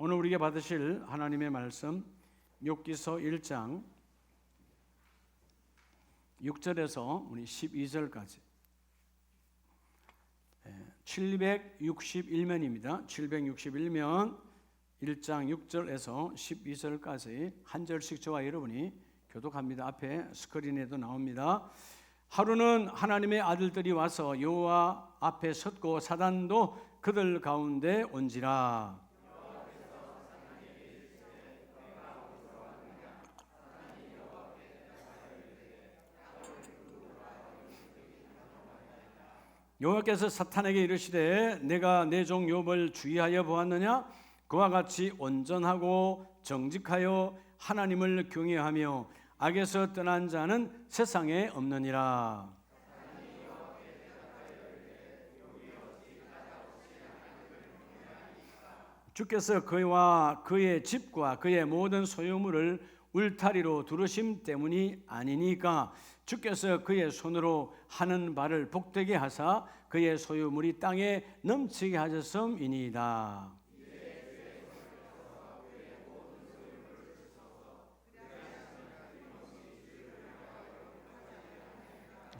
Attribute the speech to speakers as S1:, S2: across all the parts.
S1: 오늘 우리가 받으실 하나님의 말씀 욥기서 1장 6절에서 우리 12절까지 761면입니다. 761면 1장 6절에서 12절까지 한 절씩 저와 여러분이 교독합니다. 앞에 스크린에도 나옵니다. 하루는 하나님의 아들들이 와서 여호와 앞에 섰고 사단도 그들 가운데 온지라. 여호와께서 사탄에게 이르시되 내가 내 종 욥을 주의하여 보았느냐? 그와 같이 온전하고 정직하여 하나님을 경외하며 악에서 떠난 자는 세상에 없느니라. 주께서 그와 그의 집과 그의 모든 소유물을 울타리로 두르심 때문이 아니니까 주께서 그의 손으로 하는 바를 복되게 하사 그의 소유물이 땅에 넘치게 하셨음이니이다.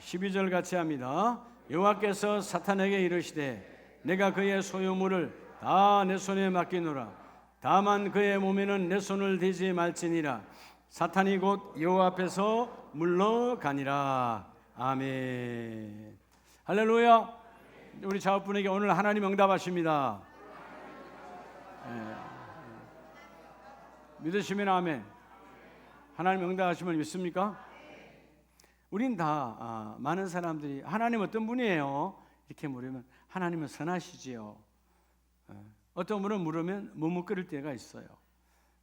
S1: 12절 같이 합니다. 여호와께서 사탄에게 이르시되 내가 그의 소유물을 다 내 손에 맡기노라. 다만 그의 몸에는 내 손을 대지 말지니라. 사탄이 곧 여호와 앞에서 물러가니라. 아멘. 할렐루야. 우리 자업분에게 오늘 하나님 응답하십니다. 믿으시면 아멘. 하나님 응답하시면 믿습니까? 우린 다 많은 사람들이 하나님 어떤 분이에요? 이렇게 물으면 하나님은 선하시지요. 어떤 분은 물으면 머뭇거릴 때가 있어요.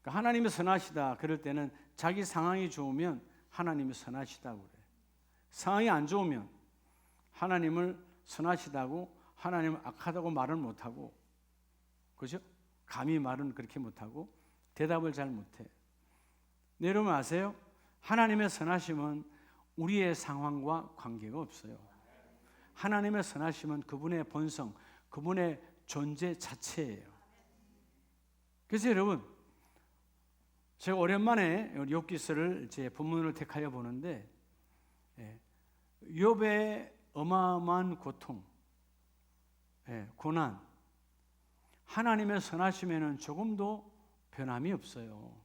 S1: 그러니까 하나님이 선하시다 그럴 때는 자기 상황이 좋으면 하나님이 선하시다고 그래요. 상황이 안 좋으면 하나님을 선하시다고 하나님을 악하다고 말을 못하고, 그죠? 감히 말은 그렇게 못하고 대답을 잘 못해. 네, 여러분 아세요? 하나님의 선하심은 우리의 상황과 관계가 없어요. 하나님의 선하심은 그분의 본성, 그분의 존재 자체예요. 그래서 여러분, 제가 오랜만에 욥기서를 제 본문으로 택하여 보는데 욥의 어마어마한 고통, 고난, 하나님의 선하심에는 조금도 변함이 없어요.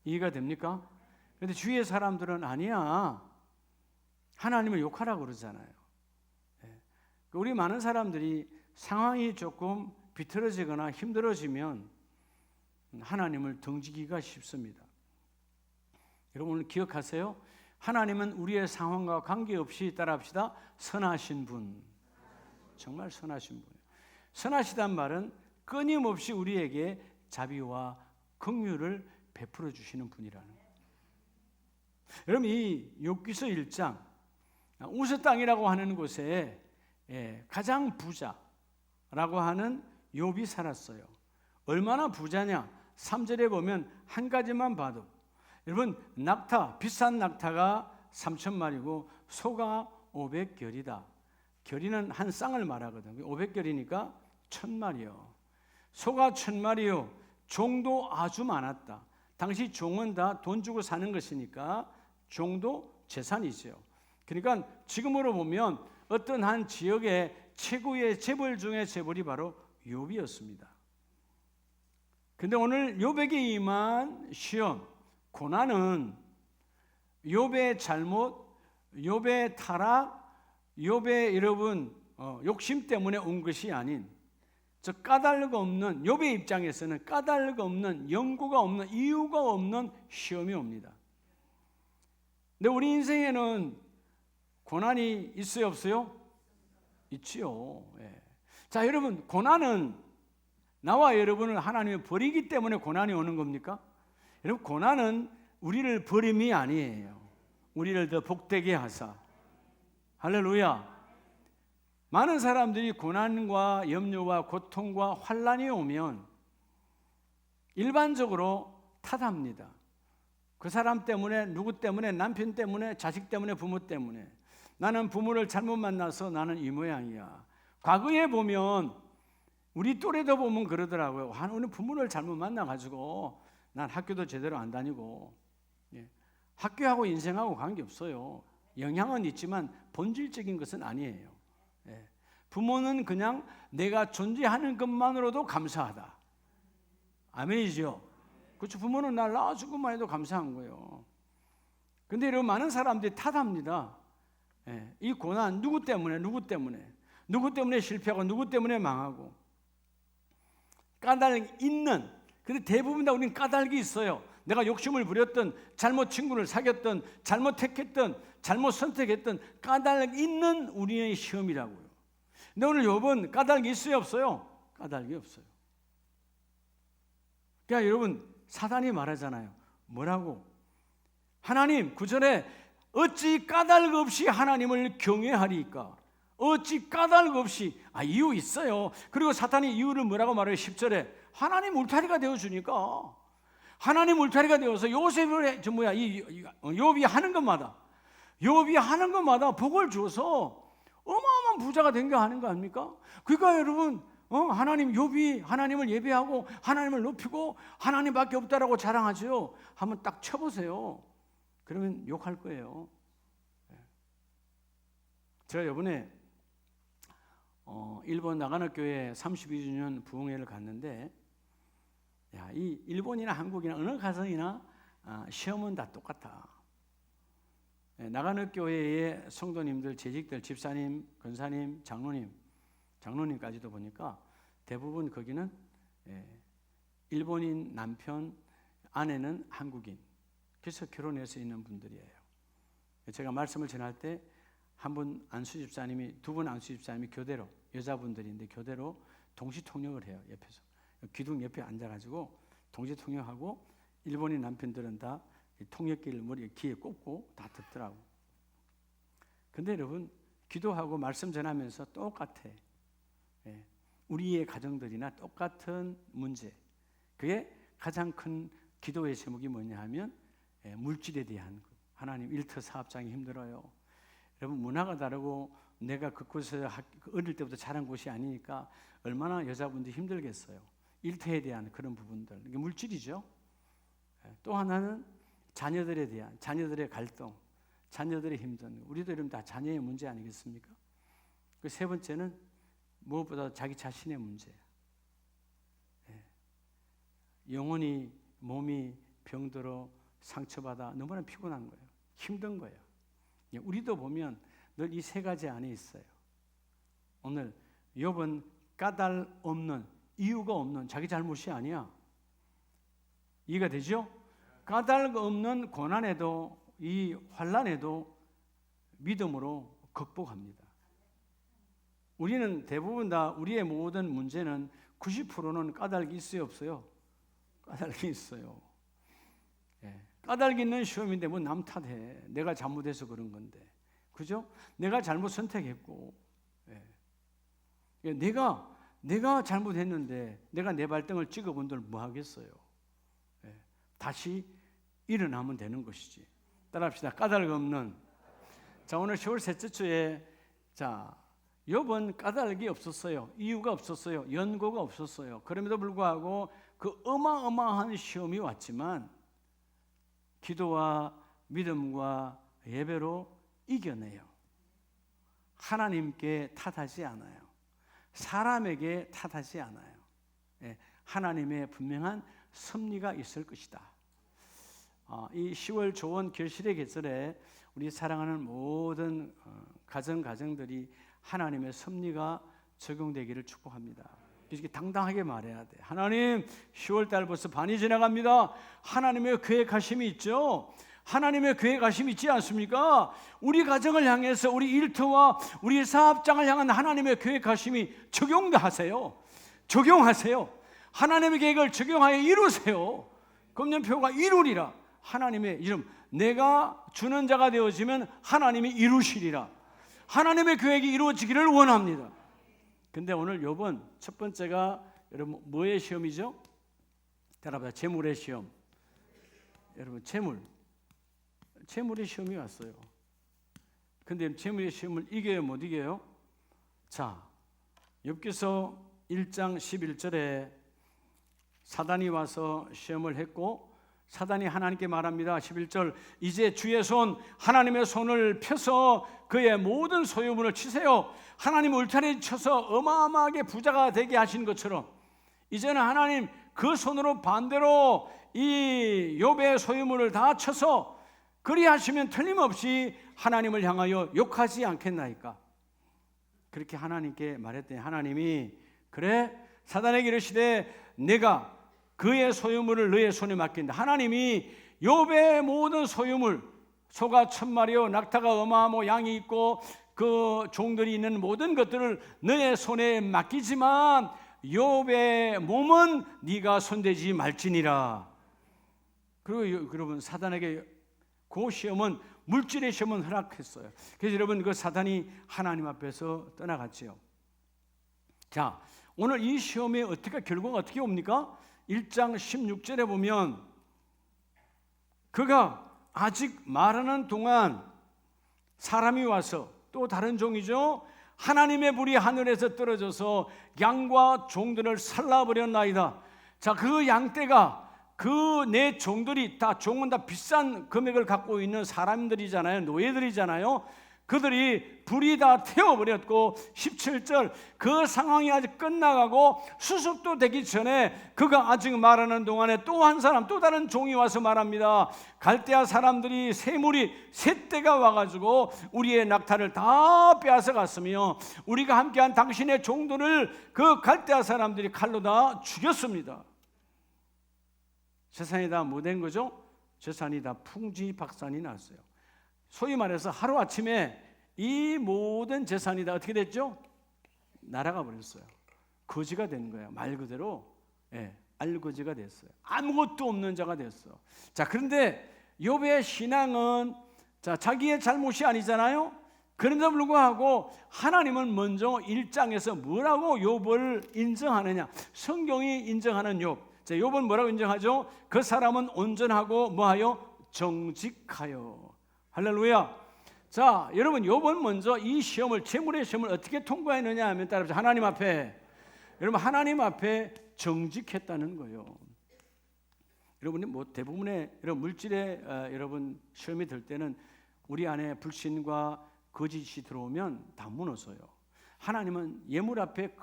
S1: 이해가 됩니까? 그런데 주위의 사람들은 아니야, 하나님을 욕하라고 그러잖아요. 우리 많은 사람들이 상황이 조금 비틀어지거나 힘들어지면 하나님을 등지기가 쉽습니다. 여러분 오늘 기억하세요. 하나님은 우리의 상황과 관계없이 따라합시다. 선하신 분, 정말 선하신 분이에요. 선하시단 말은 끊임없이 우리에게 자비와 긍휼을 베풀어 주시는 분이라는 거예요. 여러분 이 욥기서 1장 우스 땅이라고 하는 곳에 가장 부자라고 하는 욥이 살았어요. 얼마나 부자냐? 3절에 보면 한 가지만 봐도, 여러분 낙타, 비싼 낙타가 3,000마리고 소가 500결이다. 결이는 한 쌍을 말하거든요. 500결이니까 1,000마리요. 소가 1,000마리요. 종도 아주 많았다. 당시 종은 다 돈 주고 사는 것이니까 종도 재산이죠. 그러니까 지금으로 보면 어떤 한 지역의 최고의 재벌 중에 재벌이 바로 욥이었습니다. 근데 오늘 욥에게 임한 시험, 고난은 욥의 잘못, 욥의 타락, 욥의 여러분 욕심 때문에 온 것이 아닌, 저 까닭 없는, 욥의 입장에서는 까닭 없는, 연고가 없는, 이유가 없는 시험이 옵니다. 근데 우리 인생에는 고난이 있어요, 없어요? 있지요. 자, 여러분, 고난은 나와 여러분을 하나님이 버리기 때문에 고난이 오는 겁니까? 여러분, 고난은 우리를 버림이 아니에요. 우리를 더 복되게 하사. 할렐루야. 많은 사람들이 고난과 염려와 고통과 환난이 오면 일반적으로 탓합니다. 그 사람 때문에, 누구 때문에, 남편 때문에, 자식 때문에, 부모 때문에. 나는 부모를 잘못 만나서 나는 이 모양이야. 과거에 보면 우리 또래도 보면 그러더라고요. 우리 부모를 잘못 만나가지고 난 학교도 제대로 안 다니고. 예. 학교하고 인생하고 관계없어요. 영향은 있지만 본질적인 것은 아니에요. 예. 부모는 그냥 내가 존재하는 것만으로도 감사하다. 아멘이죠. 그렇죠. 부모는 날 낳아준 것만 해도 감사한 거예요. 근데 여러분, 많은 사람들이 탓합니다. 예. 이 고난 누구 때문에 실패하고 누구 때문에 망하고. 까닭 있는, 근데 대부분 다 우리는 까닭이 있어요. 내가 욕심을 부렸던, 잘못 친구를 사귀었던, 잘못 택했던, 잘못 선택했던 까닭 있는 우리의 시험이라고요. 근데 오늘 욥은 까닭이 있어요, 없어요? 까닭이 없어요. 그러니까 여러분, 사단이 말하잖아요. 뭐라고? 하나님, 9절에 어찌 까닭 없이 하나님을 경외하리까? 어찌 까닭 없이. 이유 있어요. 그리고 사탄이 이유를 뭐라고 말해요? 10절에 하나님 울타리가 되어주니까. 하나님 울타리가 되어서 욥이 하는 것마다 복을 줘서 어마어마한 부자가 된 거 하는 거 아닙니까? 그러니까 여러분, 욥이 하나님을 예배하고 하나님을 높이고 하나님밖에 없다라고 자랑하죠. 한번 딱 쳐보세요. 그러면 욕할 거예요. 제가 이번에 일본 나가노 교회 32주년 부흥회를 갔는데, 이 일본이나 한국이나 어느 가정이나 시험은 다 똑같아. 나가노 교회의 성도님들, 재직들, 집사님, 권사님, 장로님까지도 보니까 대부분 거기는 일본인 남편, 아내는 한국인. 그래서 결혼해서 있는 분들이에요. 제가 말씀을 전할 때 두 분 안수집사님이 교대로, 여자분들인데 교대로 동시 통역을 해요. 옆에서 기둥 옆에 앉아가지고 동시 통역하고, 일본인 남편들은 다 통역기를 머리에 귀에 꽂고 다 듣더라고. 근데 여러분, 기도하고 말씀 전하면서 똑같아. 우리의 가정들이나 똑같은 문제. 그게 가장 큰 기도의 제목이 뭐냐 하면 물질에 대한 것. 하나님, 일터 사업장이 힘들어요. 여러분, 문화가 다르고 내가 그곳에 어릴 때부터 자란 곳이 아니니까 얼마나 여자분들이 힘들겠어요. 일터에 대한 그런 부분들, 이게 물질이죠. 또 하나는 자녀들에 대한, 자녀들의 갈등, 자녀들의 힘든, 우리도 이러면 다 자녀의 문제 아니겠습니까? 그 세 번째는 무엇보다 자기 자신의 문제예요. 영혼이, 몸이 병들어 상처받아 너무나 피곤한 거예요. 힘든 거예요. 우리도 보면 늘 이 세 가지 안에 있어요. 오늘 욥은 까닭 없는, 이유가 없는, 자기 잘못이 아니야. 이해가 되죠? 까닭 없는 고난에도, 이 환난에도 믿음으로 극복합니다. 우리는 대부분 다 우리의 모든 문제는 90%는 까닭이 있어요, 없어요? 까닭이 있어요. 까닭 있는 시험인데 뭐 남 탓해. 내가 잘못해서 그런 건데, 그죠? 내가 잘못 선택했고, 내가 잘못했는데 내가 내 발등을 찍어본들 뭐 하겠어요? 다시 일어나면 되는 것이지. 따라합시다. 까닭 없는. 자, 오늘 10월 셋째 주에, 자, 욥은 까닭이 없었어요. 이유가 없었어요. 연고가 없었어요. 그럼에도 불구하고 그 어마어마한 시험이 왔지만 기도와 믿음과 예배로 이겨내요. 하나님께 탓하지 않아요. 사람에게 탓하지 않아요. 하나님의 분명한 섭리가 있을 것이다. 이 10월 조원 결실의 계절에 우리 사랑하는 모든 가정들이 하나님의 섭리가 적용되기를 축복합니다. 이렇게 당당하게 말해야 돼. 하나님, 10월 달 벌써 반이 지나갑니다. 하나님의 계획하심이 있죠. 하나님의 계획하심이 있지 않습니까? 우리 가정을 향해서, 우리 일터와 우리 사업장을 향한 하나님의 계획하심이 적용하세요. 하나님의 계획을 적용하여 이루세요. 금년표가 이루리라. 하나님의 이름, 내가 주는 자가 되어지면 하나님이 이루시리라. 하나님의 계획이 이루어지기를 원합니다. 근데 오늘 욥은 첫 번째가, 여러분, 뭐의 시험이죠? 대답하자. 재물의 시험. 여러분, 재물의 시험이 왔어요. 근데 재물의 시험을 이겨요, 못 이겨요? 자, 욥기서 1장 11절에 사단이 와서 시험을 했고 사단이 하나님께 말합니다. 11절, 이제 주의 손, 하나님의 손을 펴서 그의 모든 소유물을 치세요. 하나님 울타리 쳐서 어마어마하게 부자가 되게 하신 것처럼 이제는 하나님 그 손으로 반대로 이 욥의 소유물을 다 쳐서 그리하시면 틀림없이 하나님을 향하여 욕하지 않겠나이까. 그렇게 하나님께 말했더니 하나님이 그래 사단에게 이르시되 내가 그의 소유물을 너의 손에 맡긴다. 하나님이 욥의 모든 소유물, 소가 1000마리요 낙타가 어마어마하고 양이 있고 그 종들이 있는 모든 것들을 너의 손에 맡기지만 욥의 몸은 네가 손대지 말지니라. 그리고 여러분 사단에게 그 시험은 물질의 시험은 허락했어요. 그래서 여러분 그 사단이 하나님 앞에서 떠나갔지요. 자, 오늘 이 시험의 결과가 어떻게 옵니까? 1장 16절에 보면 그가 아직 말하는 동안 사람이 와서 또 다른 종이죠. 하나님의 불이 하늘에서 떨어져서 양과 종들을 살라버렸나이다. 자, 그 양떼가 그 내 종들이 다 종은 다 비싼 금액을 갖고 있는 사람들이잖아요. 노예들이잖아요. 그들이 불이 다 태워버렸고 17절 그 상황이 아직 끝나가고 수습도 되기 전에 그가 아직 말하는 동안에 또 한 사람 또 다른 종이 와서 말합니다. 갈대아 사람들이 쇠물이 세 떼가 와가지고 우리의 낙타를 다 빼앗아 갔으며 우리가 함께한 당신의 종들을 그 갈대아 사람들이 칼로 다 죽였습니다. 재산이 다 뭐 된 거죠? 재산이 다 풍지박산이 났어요. 소위 말해서 하루아침에 이 모든 재산이 다 어떻게 됐죠? 날아가 버렸어요. 거지가 된 거예요. 말 그대로 알거지가 됐어요. 아무것도 없는 자가 됐어. 자, 그런데 욥의 신앙은 자기의 잘못이 아니잖아요. 그런데도 불구하고 하나님은 먼저 1장에서 뭐라고 욥을 인정하느냐? 성경이 인정하는 욥. 자, 욥은 뭐라고 인정하죠? 그 사람은 온전하고 뭐하여? 정직하여. 할렐루야. 자, 여러분 욥은 먼저 이 시험을 재물의 시험을 어떻게 통과했느냐 하면 따라서 하나님 앞에 여러분 하나님 앞에 정직했다는 거예요. 여러분이 뭐 대부분의 여러분 물질의 여러분 시험이 들 때는 우리 안에 불신과 거짓이 들어오면 다 무너져요. 하나님은 예물 앞에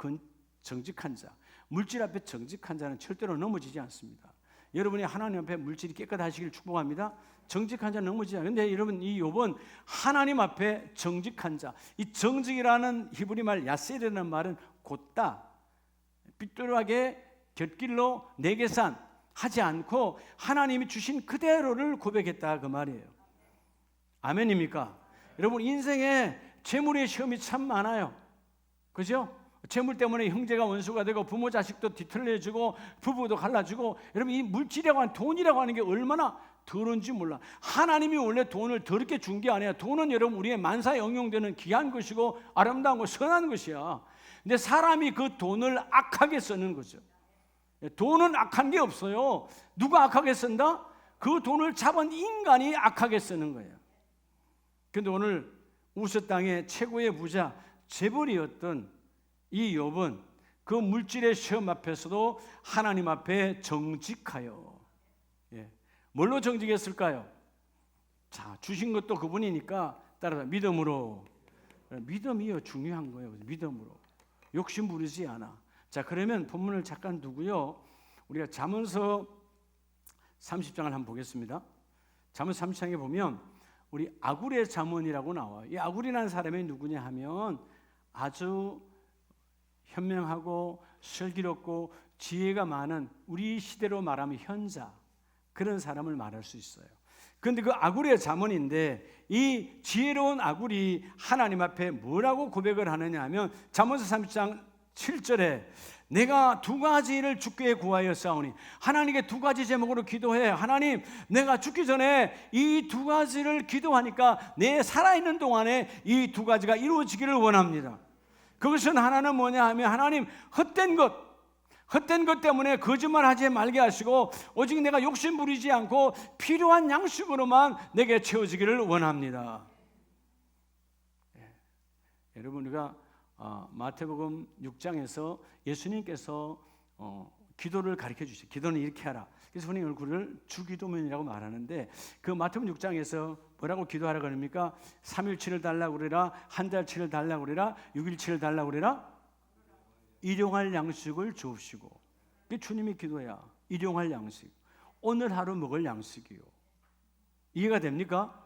S1: 정직한 자, 물질 앞에 정직한 자는 절대로 넘어지지 않습니다. 여러분이 하나님 앞에 물질이 깨끗하시길 축복합니다. 정직한 자는 넘어지지 않아요. 그런데 여러분 이 욥은 하나님 앞에 정직한 자, 이 정직이라는 히브리 말 야세르라는 말은 곧다, 삐뚤하게 곁길로 내계산 하지 않고 하나님이 주신 그대로를 고백했다 그 말이에요. 아멘입니까? 여러분 인생에 재물의 시험이 참 많아요. 그죠? 재물 때문에 형제가 원수가 되고 부모 자식도 뒤틀려지고 부부도 갈라지고 여러분 이 물질이라고 하는 돈이라고 하는 게 얼마나 더러운지 몰라. 하나님이 원래 돈을 더럽게 준 게 아니야. 돈은 여러분 우리의 만사에 응용되는 귀한 것이고 아름다운 거 선한 것이야. 근데 사람이 그 돈을 악하게 쓰는 거죠. 돈은 악한 게 없어요. 누가 악하게 쓴다? 그 돈을 잡은 인간이 악하게 쓰는 거예요. 그런데 오늘 우스 땅의 최고의 부자 재벌이었던 이 욥은 그 물질의 시험 앞에서도 하나님 앞에 정직하여. 뭘로 정직했을까요? 자, 주신 것도 그분이니까 따라서 믿음으로. 믿음이요 중요한 거예요. 믿음으로 욕심 부리지 않아. 자, 그러면 본문을 잠깐 두고요, 우리가 잠언서 30장을 한번 보겠습니다. 잠언서 30장에 보면 우리 아굴의 잠언이라고 나와요. 이 아굴이라는 사람이 누구냐 하면 아주 현명하고 슬기롭고 지혜가 많은, 우리 시대로 말하면 현자, 그런 사람을 말할 수 있어요. 그런데 그 아굴의 잠언인데 이 지혜로운 아굴이 하나님 앞에 뭐라고 고백을 하느냐 하면 잠언서 30장 7절에 내가 두 가지를 주께 구하여 싸우니, 하나님께 두 가지 제목으로 기도해. 하나님, 내가 죽기 전에 이 두 가지를 기도하니까 내 살아있는 동안에 이 두 가지가 이루어지기를 원합니다. 그것은 하나는 뭐냐 하면 하나님, 헛된 것 때문에 거짓말하지 말게 하시고 오직 내가 욕심 부리지 않고 필요한 양식으로만 내게 채워지기를 원합니다. 여러분, 우리가 마태복음 6장에서 예수님께서 기도를 가르쳐 주세요. 기도는 이렇게 하라. 그래서 흔히 그를 주기도문이라고 말하는데 그 마태복음 6장에서 뭐라고 기도하라 그럽니까? 3일치를 달라고 그래라, 한 달치를 달라고 그래라, 6일치를 달라고 그래라. 일용할 양식을 주옵시고. 그게 주님의 기도야. 일용할 양식. 오늘 하루 먹을 양식이요. 이해가 됩니까?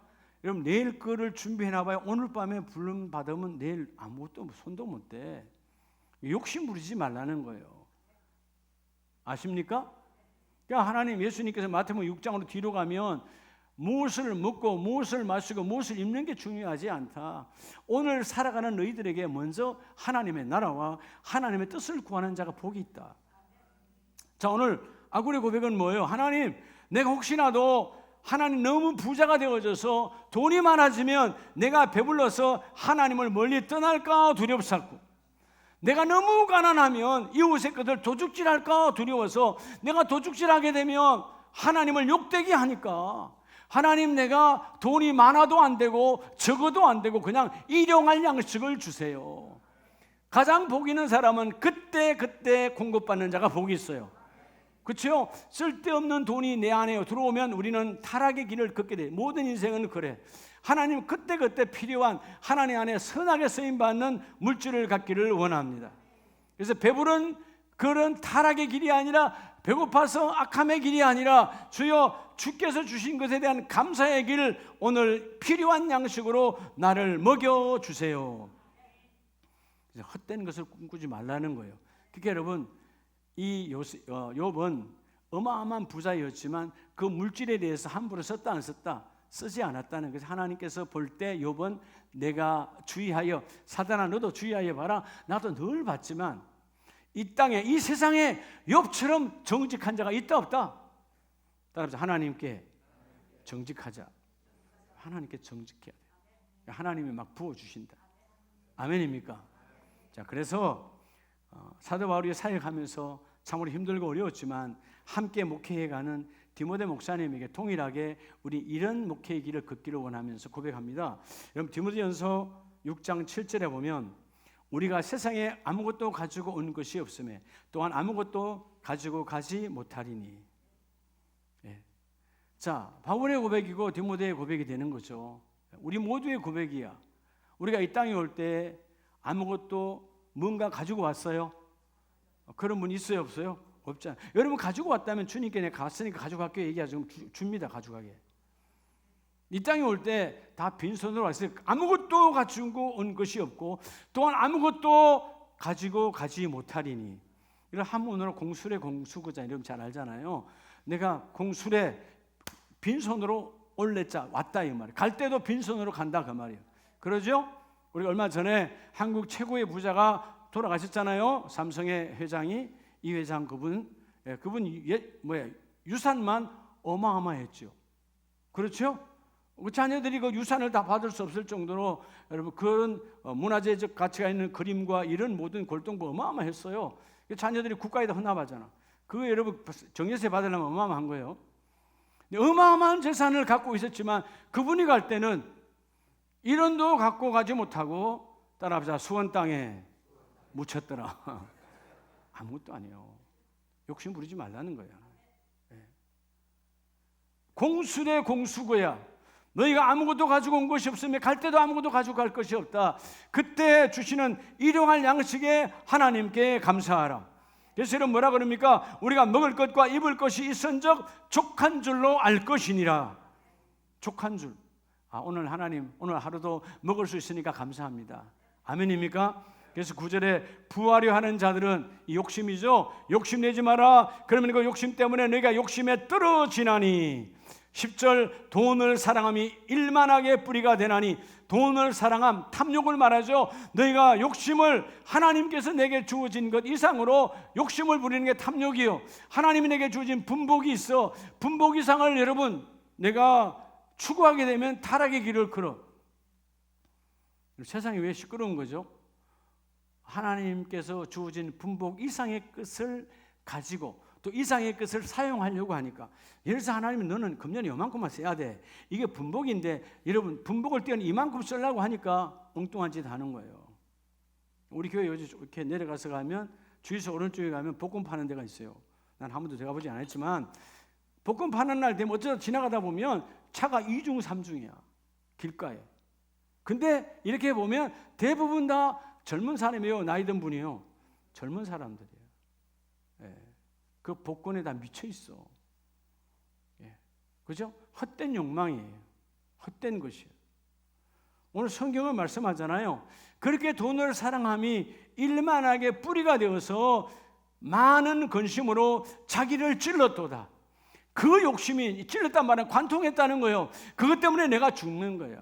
S1: 여러분 내일 거를 준비해놔봐야 오늘 밤에 불름 받으면 내일 아무것도 손도 못 대. 욕심 부리지 말라는 거예요. 아십니까? 그러니까 하나님 예수님께서 마태복음 6장으로 뒤로 가면 무엇을 먹고 무엇을 마시고 무엇을 입는 게 중요하지 않다. 오늘 살아가는 너희들에게 먼저 하나님의 나라와 하나님의 뜻을 구하는 자가 복이 있다. 자, 오늘 아굴의 고백은 뭐예요? 하나님, 내가 혹시나도 하나님 너무 부자가 되어져서 돈이 많아지면 내가 배불러서 하나님을 멀리 떠날까 두렵사고, 내가 너무 가난하면 이웃의 것을 도둑질할까 두려워서 내가 도둑질하게 되면 하나님을 욕되게 하니까 하나님 내가 돈이 많아도 안 되고 적어도 안 되고 그냥 일용할 양식을 주세요. 가장 복 있는 사람은 그때 공급받는 자가 복이 있어요. 그렇죠? 쓸데없는 돈이 내 안에 들어오면 우리는 타락의 길을 걷게 돼. 모든 인생은 그래. 하나님 그때 필요한 하나님 안에 선하게 쓰임받는 물질을 갖기를 원합니다. 그래서 배부른 그런 타락의 길이 아니라 배고파서 악함의 길이 아니라 주여 주께서 주신 것에 대한 감사의 길, 오늘 필요한 양식으로 나를 먹여주세요. 헛된 것을 꿈꾸지 말라는 거예요. 그러니까 여러분 이 욥은 어마어마한 부자였지만 그 물질에 대해서 함부로 썼다 안 썼다? 쓰지 않았다는 것을 하나님께서 볼 때 욥은 내가 주의하여, 사단아 너도 주의하여 봐라. 나도 늘 봤지만 이 땅에 이 세상에 욥처럼 정직한 자가 있다 없다? 따라서 하나님께 정직하자. 하나님께 정직해야 돼요. 하나님이 막 부어주신다. 아멘입니까? 자, 그래서 사도 바울이 사역하면서 참으로 힘들고 어려웠지만 함께 목회해가는 디모데 목사님에게 동일하게 우리 이런 목회의 길을 걷기를 원하면서 고백합니다. 여러분 디모데전서 6장 7절에 보면 우리가 세상에 아무것도 가지고 온 것이 없음에 또한 아무것도 가지고 가지 못하리니. 예. 자, 바울의 고백이고 디모데의 고백이 되는 거죠. 우리 모두의 고백이야. 우리가 이 땅에 올 때 아무것도 뭔가 가지고 왔어요? 그런 분 있어요 없어요? 없잖아요. 여러분 가지고 왔다면 주님께 내가 갔으니까 가져갈게 얘기하죠. 줍니다. 가져가게. 이 땅에 올 때 다 빈손으로 왔어요. 아무것도 가지고 온 것이 없고 또한 아무것도 가지고 가지 못하리니. 이런 한문으로 공술의 공수구자 이러면 잘 알잖아요. 내가 공술에 빈손으로 올랬자 왔다 이 말이에요. 갈 때도 빈손으로 간다 그 말이에요. 그러죠? 우리 얼마 전에 한국 최고의 부자가 돌아가셨잖아요. 삼성의 회장이 이 회장 그분 유산만 어마어마했죠. 그렇죠? 자녀들이 그 유산을 다 받을 수 없을 정도로 여러분 그런 문화재적 가치가 있는 그림과 이런 모든 골동품 어마어마했어요. 자녀들이 국가에다 헌납하잖아. 그거 여러분 정예세 받으려면 어마어마한 거예요. 어마어마한 재산을 갖고 있었지만 그분이 갈 때는 1원도 갖고 가지 못하고 따라합시다. 수원 땅에 묻혔더라. 아무것도 아니에요. 욕심 부리지 말라는 거야. 공술의 공수거야. 너희가 아무것도 가지고 온 것이 없으면 갈 때도 아무것도 가지고 갈 것이 없다. 그때 주시는 일용할 양식에 하나님께 감사하라. 그래서 여러분 뭐라 그럽니까? 우리가 먹을 것과 입을 것이 있은적 족한 줄로 알 것이니라. 족한 줄. 오늘 하나님 오늘 하루도 먹을 수 있으니까 감사합니다. 아멘입니까? 그래서 9절에 부하려 하는 자들은 이 욕심이죠. 욕심내지 마라. 그러면 그 욕심 때문에 너희가 욕심에 떨어지나니. 10절 돈을 사랑함이 일만하게 뿌리가 되나니. 돈을 사랑함 탐욕을 말하죠. 너희가 욕심을 하나님께서 내게 주어진 것 이상으로 욕심을 부리는 게 탐욕이요. 하나님이 내게 주어진 분복이 있어. 분복 이상을 여러분 내가 추구하게 되면 타락의 길을 걸어. 세상이 왜 시끄러운 거죠? 하나님께서 주어진 분복 이상의 것을 가지고 또 이상의 것을 사용하려고 하니까. 예를 들어서 하나님은 너는 금년에 이만큼만 써야 돼. 이게 분복인데 여러분 분복을 띄어는 이만큼 쓰려고 하니까 엉뚱한 짓 하는 거예요. 우리 교회 요즘 이렇게 내려가서 가면 주유소 오른쪽에 가면 볶음 파는 데가 있어요. 난 한 번도 들어가보지 않았지만 볶음 파는 날 되면 어쩌다 지나가다 보면 차가 2중 3중이야. 길가에. 근데 이렇게 보면 대부분 다 젊은 사람이에요. 나이 든 분이요. 젊은 사람들이에요. 예. 그 복권에 다 미쳐 있어. 예. 그죠? 헛된 욕망이에요. 헛된 것이에요. 오늘 성경은 말씀하잖아요. 그렇게 돈을 사랑함이 일만하게 뿌리가 되어서 많은 근심으로 자기를 찔렀도다. 그 욕심이 찔렀단 말은 관통했다는 거예요. 그것 때문에 내가 죽는 거야.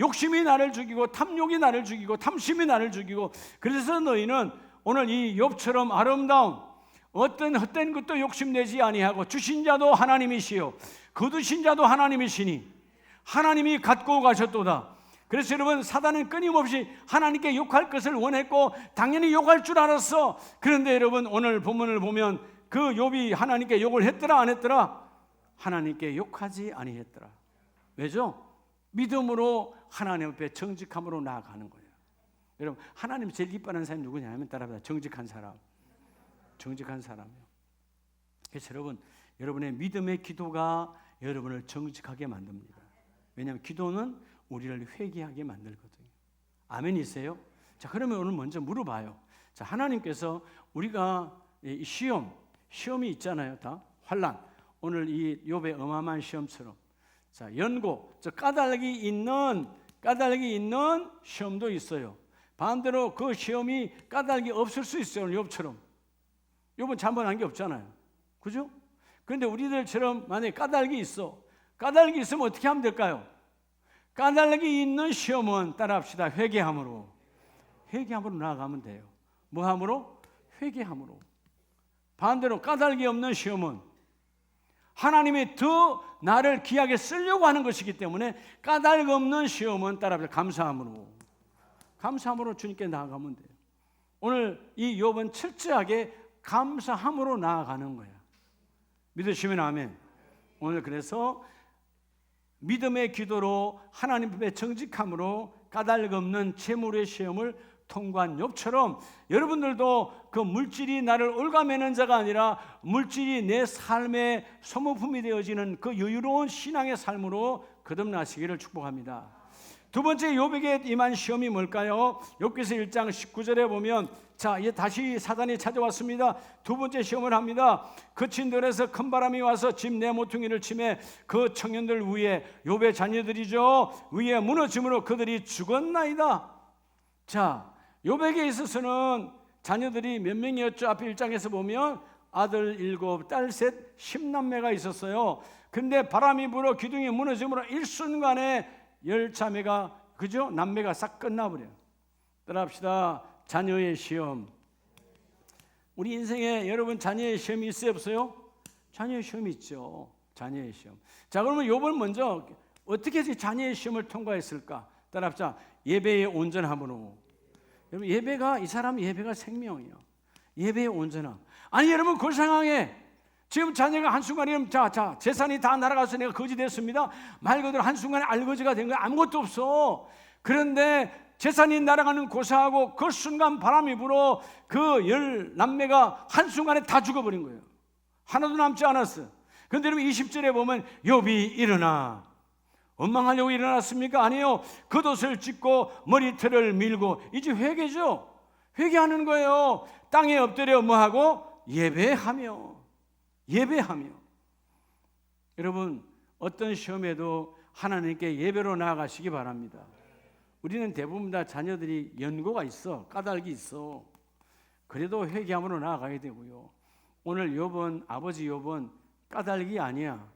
S1: 욕심이 나를 죽이고 탐욕이 나를 죽이고 탐심이 나를 죽이고, 그래서 너희는 오늘 이 욥처럼 아름다운 어떤 헛된 것도 욕심내지 아니하고 주신 자도 하나님이시요 거두신 자도 하나님이시니 하나님이 갖고 가셨도다. 그래서 여러분, 사단은 끊임없이 하나님께 욕할 것을 원했고 당연히 욕할 줄 알았어. 그런데 여러분, 오늘 본문을 보면 그 욥이 하나님께 욕을 했더라 안 했더라? 하나님께 욕하지 아니했더라. 왜죠? 믿음으로 하나님 앞에 정직함으로 나아가는 거예요. 여러분, 하나님 제일 기뻐하는 사람이 누구냐면 따라합니다. 정직한 사람. 정직한 사람이요. 그래서 여러분, 여러분의 믿음의 기도가 여러분을 정직하게 만듭니다. 왜냐하면 기도는 우리를 회개하게 만들거든요. 아멘이세요? 자, 그러면 오늘 먼저 물어봐요. 자, 하나님께서 우리가 이 시험이 있잖아요. 다 환난. 오늘 이 욥의 어마어마한 시험처럼, 자, 연고, 저 까닭이 있는 시험도 있어요. 반대로 그 시험이 까닭이 없을 수 있어요. 욥처럼. 욥은 잘못한 게 없잖아요. 그죠? 그런데 우리들처럼 만약에 까닭이 있으면 어떻게 하면 될까요? 까닭이 있는 시험은 따라합시다. 회개함으로 나아가면 돼요. 뭐함으로? 회개함으로. 반대로 까닭이 없는 시험은 하나님이 더 나를 귀하게 쓰려고 하는 것이기 때문에 까닭 없는 시험은 따라합시다. 감사함으로 주님께 나아가면 돼요. 오늘 이 욥은 철저하게 감사함으로 나아가는 거야. 믿으시면 아멘. 오늘 그래서 믿음의 기도로 하나님 앞에 정직함으로 까닭 없는 재물의 시험을 통과한 욥처럼 여러분들도 그 물질이 나를 올가매는 자가 아니라 물질이 내 삶의 소모품이 되어지는 그 여유로운 신앙의 삶으로 거듭나시기를 축복합니다. 두 번째 욥에게 임한 시험이 뭘까요? 욥기서 1장 19절에 보면, 자, 이제 다시 사단이 찾아왔습니다. 두 번째 시험을 합니다. 그친 들에서 큰 바람이 와서 집 내 모퉁이를 치매 그 청년들 위에, 욥의 자녀들이죠, 위에 무너짐으로 그들이 죽었나이다. 자, 욥에게 있어서는 자녀들이 몇 명이었죠? 앞에 1장에서 보면 아들 7, 딸 셋, 10남매가 있었어요. 근데 바람이 불어 기둥이 무너짐으로 일순간에 10자매가, 그죠? 남매가 싹 끝나버려요. 따라합시다. 자녀의 시험. 우리 인생에 여러분 자녀의 시험이 있어요, 없어요? 자녀의 시험이 있죠. 자녀의 시험. 자, 그러면 욥은 먼저 어떻게 해서 자녀의 시험을 통과했을까? 따라합시다. 예배의 온전함으로. 여러분, 이 사람 예배가 생명이에요. 예배의 온전함. 아니, 여러분, 그 상황에 지금 자녀가 한순간에 재산이 다 날아가서 내가 거지 됐습니다. 말 그대로 한순간에 알거지가 된 거야. 아무것도 없어. 그런데 재산이 날아가는 고사하고 그 순간 바람이 불어 그 10남매가 한순간에 다 죽어버린 거예요. 하나도 남지 않았어요. 그런데 여러분 20절에 보면 욥이 일어나. 원망하려고 일어났습니까? 아니요. 겉옷을 찢고 머리털을 밀고, 이제 회개죠. 회개하는 거예요. 땅에 엎드려 뭐하고? 예배하며. 여러분, 어떤 시험에도 하나님께 예배로 나아가시기 바랍니다. 우리는 대부분 다 자녀들이 연고가 있어, 까닭이 있어. 그래도 회개함으로 나아가야 되고요. 오늘 욥은, 아버지 욥은 까닭이 아니야.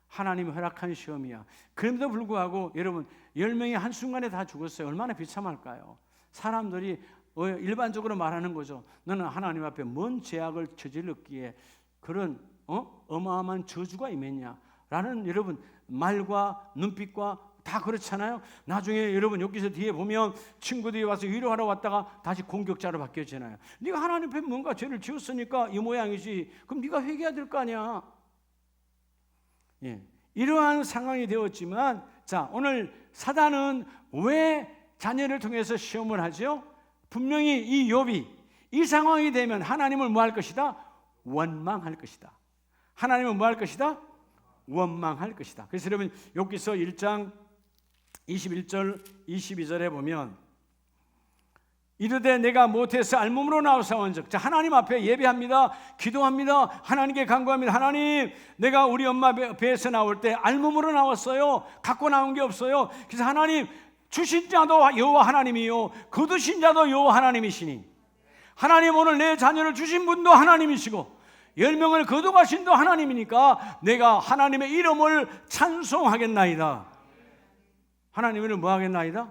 S1: 하나님이 허락한 시험이야. 그럼에도 불구하고 여러분, 10명이 한순간에 다 죽었어요. 얼마나 비참할까요? 사람들이 일반적으로 말하는 거죠. 너는 하나님 앞에 뭔 죄악을 저질렀기에 그런 어마어마한 저주가 임했냐 라는 여러분 말과 눈빛과 다 그렇잖아요. 나중에 여러분 욥기서 뒤에 보면 친구들이 와서 위로하러 왔다가 다시 공격자로 바뀌어지잖아요. 네가 하나님 앞에 뭔가 죄를 지었으니까 이 모양이지. 그럼 네가 회개해야 될 거 아니야. 예, 이러한 상황이 되었지만, 자, 오늘 사단은 왜 자녀를 통해서 시험을 하죠? 분명히 이 욥이 이 상황이 되면 하나님을 뭐 할 것이다? 원망할 것이다. 하나님은 뭐 할 것이다? 원망할 것이다. 그래서 여러분 욥기서 1장 21절 22절에 보면 이르되 내가 못해서 알몸으로 나와서온즉, 자, 하나님 앞에 예배합니다. 기도합니다. 하나님께 간구합니다. 하나님, 내가 우리 엄마 배에서 나올 때 알몸으로 나왔어요. 갖고 나온 게 없어요. 그래서 하나님, 주신 자도 여호와 하나님이요 거두신 자도 여호와 하나님이시니, 하나님 오늘 내 자녀를 주신 분도 하나님이시고 10명을 거두가신 도 하나님이니까 내가 하나님의 이름을 찬송하겠나이다. 하나님을 뭐 하겠나이다?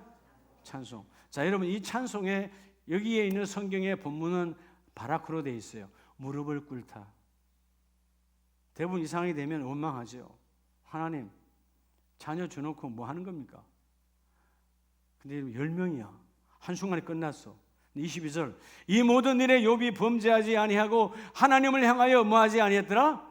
S1: 찬송. 자, 여러분, 이 찬송에 여기에 있는 성경의 본문은 바라크로 되어 있어요. 무릎을 꿇다. 대부분 이 상황이 되면 원망하죠. 하나님, 자녀 줘놓고 뭐 하는 겁니까? 근데 10명이야. 한순간에 끝났어. 22절, 이 모든 일에 욥이 범죄하지 아니하고 하나님을 향하여 뭐하지 아니했더라?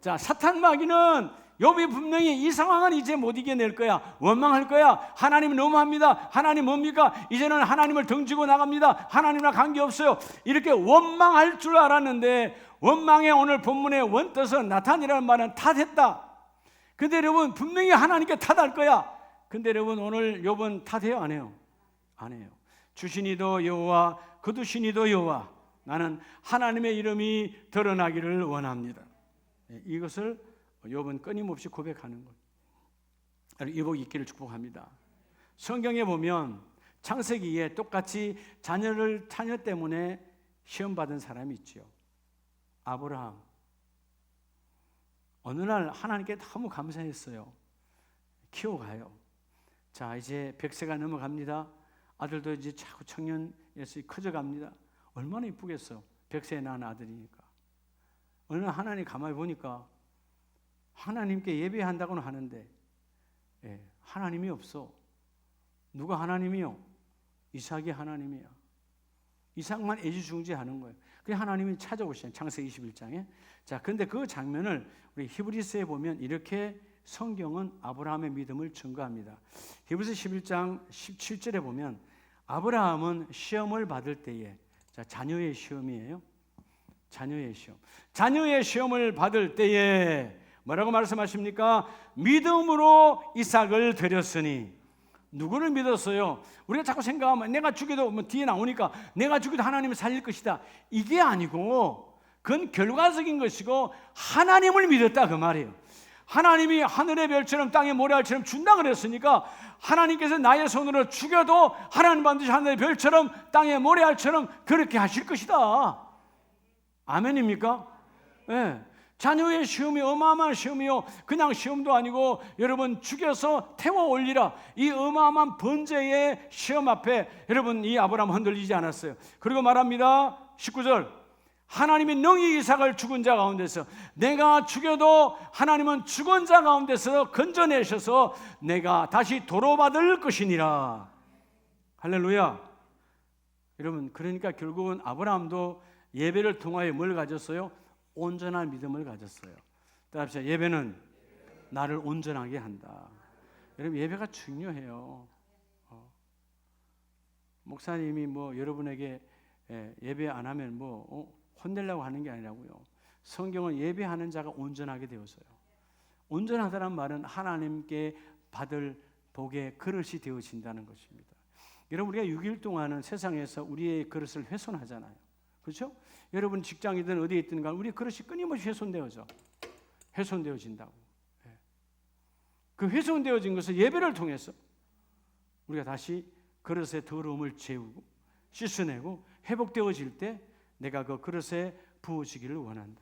S1: 자, 사탄 마귀는 욥이 분명히 이 상황은 이제 못 이겨낼 거야, 원망할 거야, 하나님 너무합니다, 하나님 뭡니까, 이제는 하나님을 던지고 나갑니다, 하나님과 관계없어요, 이렇게 원망할 줄 알았는데, 원망의 오늘 본문의 원뜻은 나탄이라는 말은 탓했다. 근데 여러분, 분명히 하나님께 탓할 거야. 근데 여러분, 오늘 욥은 탓해요, 안 해요? 안 해요. 주신이도 여호와 거두신이도 여호와, 나는 하나님의 이름이 드러나기를 원합니다. 이것을 욥은 끊임없이 고백하는 거예요. 이 복 있기를 축복합니다. 성경에 보면 창세기에 똑같이 자녀 때문에 시험받은 사람이 있죠. 아브라함. 어느 날 하나님께 너무 감사했어요. 키워가요. 자, 이제 100세가 넘어갑니다. 아들도 이제 자꾸 청년에서 커져갑니다. 얼마나 이쁘겠어. 100세에 낳은 아들이니까. 어느 날 하나님 가만히 보니까 하나님께 예배한다고는 하는데 하나님이 없어. 누가 하나님이요? 이삭이 하나님이야. 이삭만 애지중지하는 거예요. 그래 하나님이 찾아오시잖아요. 창세기 21장에. 자, 근데 그 장면을 우리 히브리서에 보면 이렇게 성경은 아브라함의 믿음을 증거합니다. 히브리서 11장 17절에 보면 아브라함은 시험을 받을 때에, 자, 자녀의 시험이에요. 자녀의 시험. 자녀의 시험을 받을 때에 뭐라고 말씀하십니까? 믿음으로 이삭을 드렸으니. 누구를 믿었어요? 우리가 자꾸 생각하면 내가 죽여도 뭐 뒤에 나오니까 내가 죽여도 하나님을 살릴 것이다. 이게 아니고 그건 결과적인 것이고 하나님을 믿었다 그 말이에요. 하나님이 하늘의 별처럼 땅의 모래알처럼 준다 그랬으니까 하나님께서 나의 손으로 죽여도 하나님 반드시 하늘의 별처럼 땅의 모래알처럼 그렇게 하실 것이다. 아멘입니까? 네. 자녀의 시험이 어마어마한 시험이요. 그냥 시험도 아니고 여러분 죽여서 태워 올리라. 이 어마어마한 번제의 시험 앞에 여러분 이 아브라함 흔들리지 않았어요. 그리고 말합니다. 19절. 하나님이 능히 이삭을 죽은 자 가운데서, 내가 죽여도 하나님은 죽은 자 가운데서 건져내셔서 내가 다시 도로받을 것이니라. 할렐루야. 여러분, 그러니까 결국은 아브라함도 예배를 통하여 뭘 가졌어요? 온전한 믿음을 가졌어요. 따라합시다. 예배는 나를 온전하게 한다. 여러분, 예배가 중요해요. 목사님이 뭐 여러분에게 예배 안 하면 뭐 혼내려고 하는 게 아니라고요. 성경은 예배하는 자가 온전하게 되었어요. 온전하다는 말은 하나님께 받을 복의 그릇이 되어진다는 것입니다. 여러분, 우리가 6일 동안은 세상에서 우리의 그릇을 훼손하잖아요. 그렇죠? 여러분 직장이든 어디에 있든 간 우리 그릇이 끊임없이 훼손되어진다고. 그 훼손되어진 것을 예배를 통해서 우리가 다시 그릇의 더러움을 재우고 씻어내고 회복되어질 때 내가 그 그릇에 부어지기를 원한다.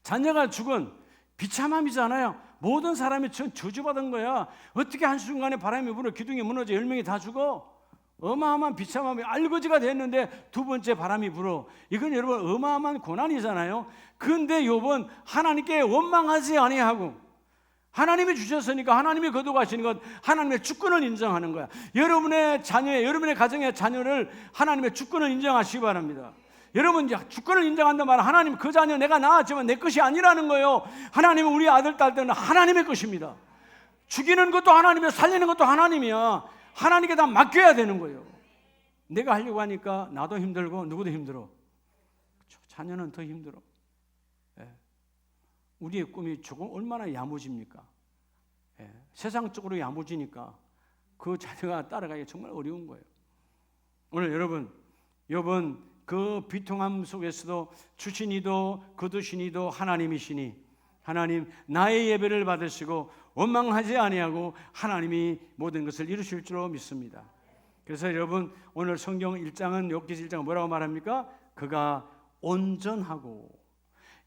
S1: 자녀가 죽은 비참함이잖아요. 모든 사람이 저주받은 거야. 어떻게 한순간에 바람이 불어 기둥이 무너져 10명이 다 죽어? 어마어마한 비참함이 알거지가 됐는데 두 번째 바람이 불어. 이건 여러분 어마어마한 고난이잖아요. 그런데 욥은 하나님께 원망하지 아니하고 하나님이 주셨으니까 하나님이 거두가시는 것, 하나님의 주권을 인정하는 거야. 여러분의 자녀의, 여러분의 가정의 자녀를 하나님의 주권을 인정하시기 바랍니다. 여러분, 주권을 인정한다는 말은 하나님 그 자녀 내가 낳았지만 내 것이 아니라는 거예요. 하나님은 우리 아들, 딸들은 하나님의 것입니다. 죽이는 것도 하나님이야, 살리는 것도 하나님이야. 하나님께 다 맡겨야 되는 거예요. 내가 하려고 하니까 나도 힘들고 누구도 힘들어. 자녀는 더 힘들어. 예. 우리의 꿈이 조금 얼마나 야무집니까? 예. 세상적으로 야무지니까 그 자녀가 따라가기 정말 어려운 거예요. 오늘 여러분, 욥은 그 비통함 속에서도 주신 이도 거두신 이도 하나님이시니 하나님 나의 예배를 받으시고 원망하지 아니하고 하나님이 모든 것을 이루실 줄로 믿습니다. 그래서 여러분, 오늘 성경 1장은 욥기서 1장은 뭐라고 말합니까? 그가 온전하고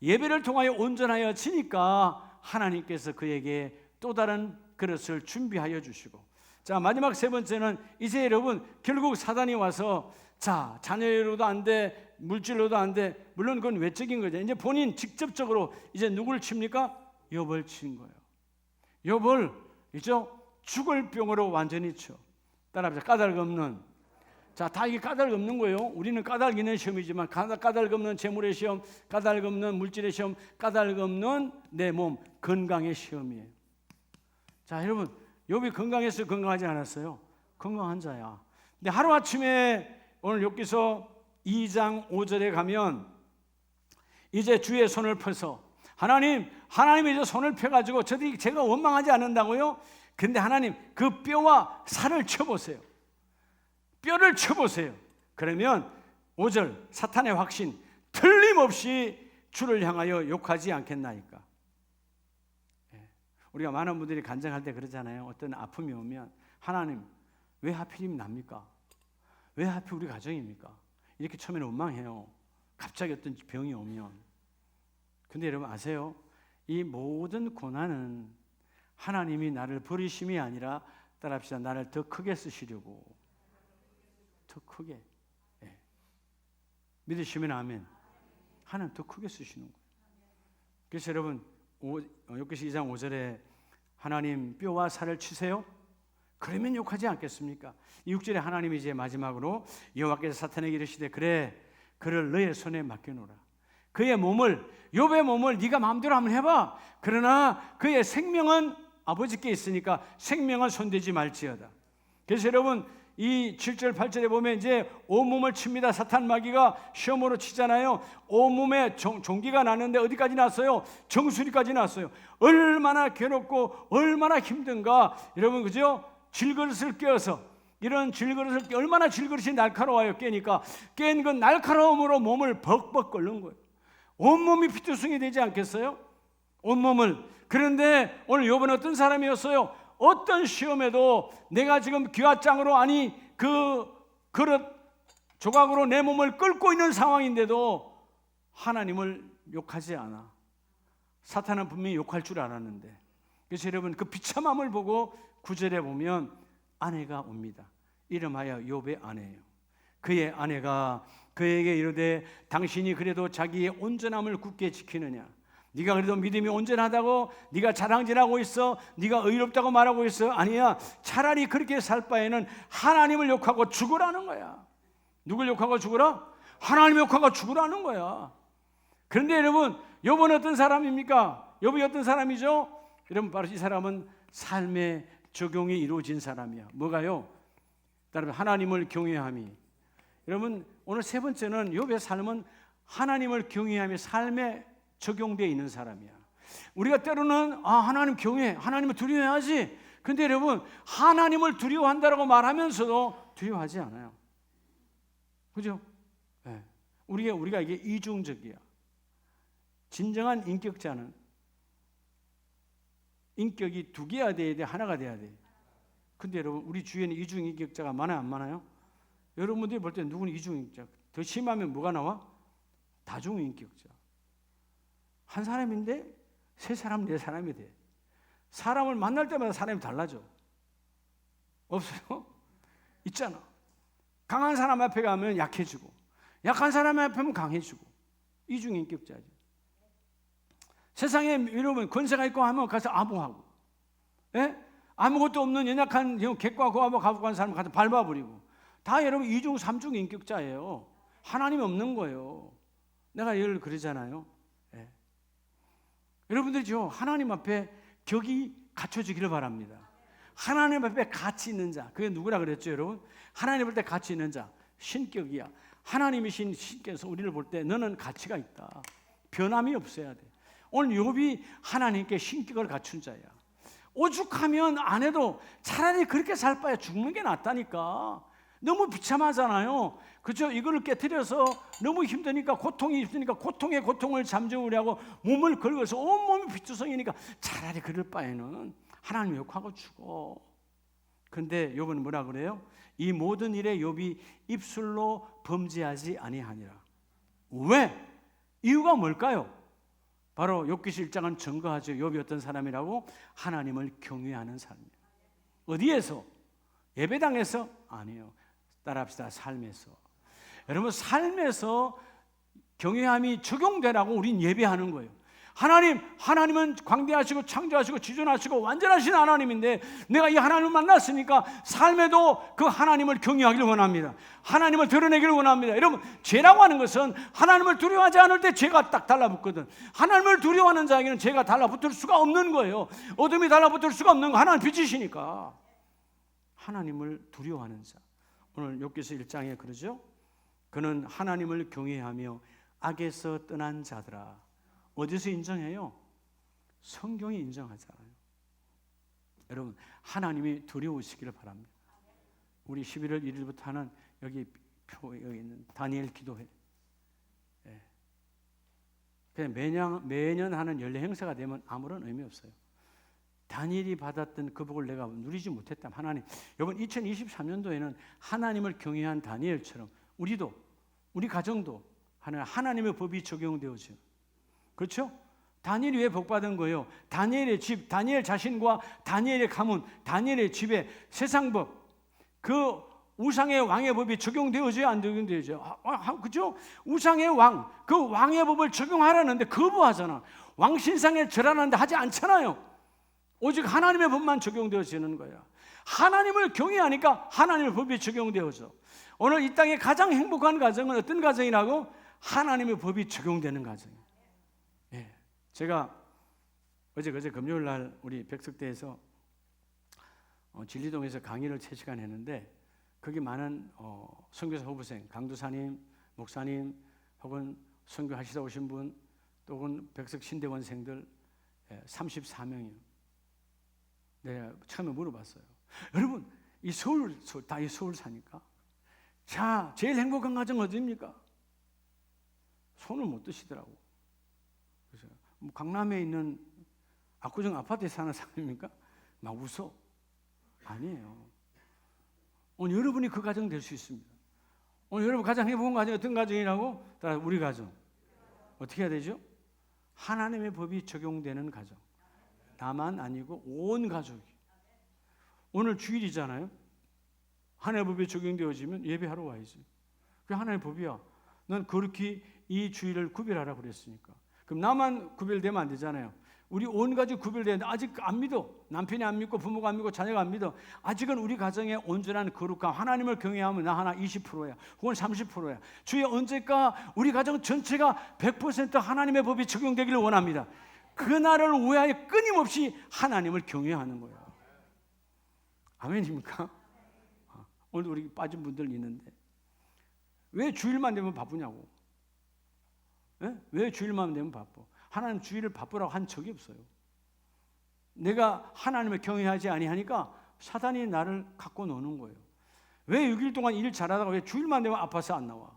S1: 예배를 통하여 온전하여 지니까 하나님께서 그에게 또 다른 그릇을 준비하여 주시고, 자 마지막 세 번째는 이제 여러분 결국 사단이 와서 자 자녀로도 안 돼, 물질로도 안 돼. 물론 그건 외적인 거죠. 이제 본인 직접적으로 이제 누굴 칩니까? 욥을 친 거예요. 욥을 이제 죽을 병으로 완전히 쳐. 따라합시다. 까닭 없는. 자, 다 이게 까닭 없는 거예요. 우리는 까닭 있는 시험이지만 까닭 없는 재물의 시험, 까닭 없는 물질의 시험, 까닭 없는 내 몸 건강의 시험이에요. 자, 여러분, 욥이 건강했어요? 건강하지 않았어요? 건강한 자야. 근데 하루아침에 오늘 욥기서 2장 5절에 가면 이제 주의 손을 펴서 하나님이 이제 손을 펴가지고 제가 원망하지 않는다고요? 근데 하나님 그 뼈와 살을 쳐보세요. 뼈를 쳐보세요. 그러면 5절 사탄의 확신 틀림없이 주를 향하여 욕하지 않겠나이까. 우리가 많은 분들이 간증할 때 그러잖아요. 어떤 아픔이 오면 하나님 왜 하필이면 납니까? 왜 하필 우리 가정입니까? 이렇게 처음에는 원망해요. 갑자기 어떤 병이 오면. 근데 여러분 아세요? 이 모든 고난은 하나님이 나를 버리심이 아니라 따라합시다. 나를 더 크게 쓰시려고. 더 크게. 예. 믿으시면 아멘. 하나님 더 크게 쓰시는 거예요. 그래서 여러분 욥기서 2장 5절에 하나님 뼈와 살을 치세요. 그러면 욕하지 않겠습니까? 6절에 하나님이 이제 마지막으로 여호와께서 사탄에게 이르시되 그래 그를 너의 손에 맡겨놓으라. 그의 몸을 욥의 몸을 네가 마음대로 한번 해봐. 그러나 그의 생명은 아버지께 있으니까 생명은 손대지 말지어다. 그래서 여러분 이 7절 8절에 보면 이제 온몸을 칩니다. 사탄 마귀가 시험으로 치잖아요. 온몸에 종기가 나는데 어디까지 났어요? 정수리까지 났어요. 얼마나 괴롭고 얼마나 힘든가. 여러분 그죠? 질그릇을 껴서 이런 질그릇을 얼마나 질그릇이 날카로워요. 깨니까 깬 그 날카로움으로 몸을 벅벅 끓는 거예요. 온몸이 피투성이 되지 않겠어요? 온몸을. 그런데 오늘 욥은 어떤 사람이었어요? 어떤 시험에도 내가 지금 귀화장으로 아니 그 그릇 조각으로 내 몸을 끓고 있는 상황인데도 하나님을 욕하지 않아. 사탄은 분명히 욕할 줄 알았는데. 그래서 여러분 그 비참함을 보고 9절에 보면 아내가 옵니다. 이름하여 욥의 아내예요. 그의 아내가 그에게 이르되 당신이 그래도 자기의 온전함을 굳게 지키느냐? 네가 그래도 믿음이 온전하다고 네가 자랑질하고 있어? 네가 의롭다고 말하고 있어? 아니야. 차라리 그렇게 살 바에는 하나님을 욕하고 죽으라는 거야. 누굴 욕하고 죽으라? 하나님 욕하고 죽으라는 거야. 그런데 여러분 욥은 어떤 사람입니까? 욥이 어떤 사람이죠? 여러분 바로 이 사람은 삶의 적용이 이루어진 사람이야. 뭐가요? 따라서 하나님을 경외함이. 여러분 오늘 세 번째는 욥의 삶은 하나님을 경외함이 삶에 적용되어 있는 사람이야. 우리가 때로는 하나님 경외, 하나님을 두려워해야지. 근데 여러분 하나님을 두려워한다라고 말하면서도 두려워하지 않아요. 그죠? 네. 우리가 이게 이중적이야. 진정한 인격자는 인격이 두 개가 돼야 돼, 하나가 돼야 돼. 근데 여러분 우리 주위에는 이중인격자가 많아요, 안 많아요? 여러분들이 볼 때 누구는 이중인격자? 더 심하면 뭐가 나와? 다중인격자. 한 사람인데 세 사람, 네 사람이 돼. 사람을 만날 때마다 사람이 달라져. 없어요? 있잖아. 강한 사람 앞에 가면 약해지고 약한 사람 앞에 가면 강해지고. 이중인격자지. 세상에 여러분 권세가 있고 하면 가서 아부하고, 예? 아무것도 없는 연약한 객과 고하고 가고 한 사람 가서 밟아버리고. 다 여러분 이중 삼중 인격자예요. 하나님이 없는 거예요. 내가 늘 그러잖아요. 예. 여러분들이죠 하나님 앞에 격이 갖춰지기를 바랍니다. 하나님 앞에 가치 있는 자, 그게 누구라 그랬죠 여러분? 하나님 볼 때 가치 있는 자. 신격이야. 하나님이신 신께서 우리를 볼 때 너는 가치가 있다. 변함이 없어야 돼. 오늘 욥이 하나님께 신격을 갖춘 자야. 오죽하면 안 해도 차라리 그렇게 살 바에 죽는 게 낫다니까. 너무 비참하잖아요. 그죠? 이거를 깨트려서 너무 힘드니까, 고통이 있으니까 고통에 고통을 잠재우려고 몸을 긁어서 온몸이 피투성이니까 차라리 그럴 바에는 하나님 욕하고 죽어. 근데 욥은 뭐라 그래요? 이 모든 일에 욥이 입술로 범죄하지 아니하니라. 왜? 이유가 뭘까요? 바로 욥기서 1장은 증거하죠. 욥이 어떤 사람이라고? 하나님을 경외하는 사람이에요. 어디에서? 예배당에서? 아니에요. 따라합시다. 삶에서. 여러분, 삶에서 경외함이 적용되라고 우린 예배하는 거예요. 하나님은 광대하시고 창조하시고 지존하시고 완전하신 하나님인데 내가 이 하나님을 만났으니까 삶에도 그 하나님을 경외하기를 원합니다. 하나님을 드러내기를 원합니다. 여러분, 죄라고 하는 것은 하나님을 두려워하지 않을 때 죄가 딱 달라붙거든. 하나님을 두려워하는 자에게는 죄가 달라붙을 수가 없는 거예요. 어둠이 달라붙을 수가 없는 거. 하나님 빛이시니까. 하나님을 두려워하는 자. 오늘 욥기서 1장에 그러죠. 그는 하나님을 경외하며 악에서 떠난 자들아. 어디서 인정해요? 성경이 인정하잖아요. 여러분, 하나님이 두려우시기를 바랍니다. 우리 11월 1일부터 하는 여기 있는 다니엘 기도회. 그냥 매년 하는 연례 행사가 되면 아무런 의미 없어요. 다니엘이 받았던 그 복을 내가 누리지 못했다면 하나님, 이번 2023년도에는 하나님을 경외한 다니엘처럼 우리 가정도 하나님의 법이 적용되어져. 그렇죠? 다니엘이 왜 복받은 거예요? 다니엘의 집, 다니엘 자신과 다니엘의 가문, 다니엘의 집에 세상법, 그 우상의 왕의 법이 적용되어져요? 안 적용되어져요? 그죠? 우상의 왕, 그 왕의 법을 적용하라는데 거부하잖아. 왕신상에 절하는데 하지 않잖아요. 오직 하나님의 법만 적용되어지는 거야. 하나님을 경외하니까 하나님의 법이 적용되어져. 오늘 이 땅에 가장 행복한 가정은 어떤 가정이라고? 하나님의 법이 적용되는 가정이에요. 제가 그제 금요일 날 우리 백석대에서 진리동에서 강의를 3시간 했는데 거기 많은 선교사 후보생, 강도사님, 목사님 혹은 선교하시다 오신 분 또 혹은 백석 신대원생들 34명이요. 내가 처음에 물어봤어요. 여러분, 이 서울 사니까 자, 제일 행복한 가정 어디입니까? 손을 못 드시더라고. 그래서 강남에 있는 압구정 아파트에 사는 사람입니까? 막 웃어. 아니에요. 오늘 여러분이 그 가정 될 수 있습니다. 오늘 여러분 가장 행복한 가정이 어떤 가정이라고? 따라 우리 가정. 어떻게 해야 되죠? 하나님의 법이 적용되는 가정. 나만 아니고 온 가족이. 오늘 주일이잖아요. 하나님의 법이 적용되어지면 예배하러 와야지. 그게 하나님의 법이야. 넌 그렇게 이 주일을 구별하라 그랬으니까. 그럼 나만 구별되면 안 되잖아요. 우리 온 가족 구별되는데 아직 안 믿어. 남편이 안 믿고 부모가 안 믿고 자녀가 안 믿어. 아직은 우리 가정의 온전한 거룩함, 하나님을 경외하면 나 하나 20%야. 혹은 30%야. 주여 언제까 우리 가정 전체가 100% 하나님의 법이 적용되기를 원합니다. 그날을 위하여 끊임없이 하나님을 경외하는 거예요. 아멘입니까? 오늘 우리 빠진 분들 있는데 왜 주일만 되면 바쁘냐고. 왜 주일만 되면 바빠? 하나님 주일을 바쁘라고 한 적이 없어요. 내가 하나님을 경외하지 아니하니까 사단이 나를 갖고 노는 거예요. 왜 6일 동안 일 잘하다가 왜 주일만 되면 아파서 안 나와?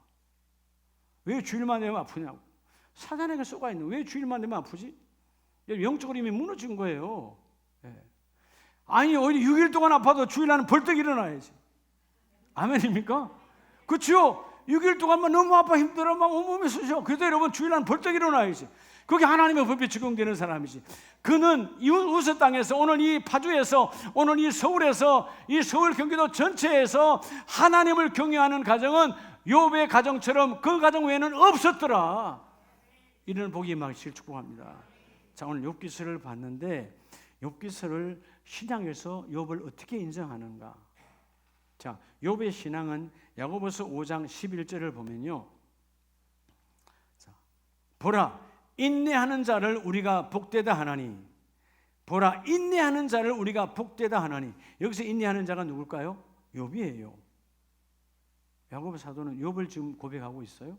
S1: 왜 주일만 되면 아프냐고. 사단에게 쏘가 있는. 왜 주일만 되면 아프지? 영적으로 이미 무너진 거예요. 아니 오히려 6일 동안 아파도 주일날은 벌떡 일어나야지. 아멘입니까? 그렇죠? 6일 동안만 너무 아파 힘들어 막 온몸이 쑤셔. 그래도 여러분 주일날은 벌떡 일어나야지. 그게 하나님의 법이 적용되는 사람이지. 그는 이 우스 땅에서 오늘 이 파주에서 오늘 이 서울에서 이 서울 경기도 전체에서 하나님을 경외하는 가정은 욥의 가정처럼 그 가정 외에는 없었더라. 이런 복이 임하기를 축복합니다. 자, 오늘 욥기서를 봤는데 욥기서를 신앙에서 욥을 어떻게 인정하는가? 자, 욥의 신앙은 야고보서 5장 11절을 보면요. 자, 보라, 인내하는 자를 우리가 복되다 하나니. 보라, 인내하는 자를 우리가 복되다 하나니. 여기서 인내하는 자가 누굴까요? 욥이에요. 야고보 사도는 욥을 지금 고백하고 있어요.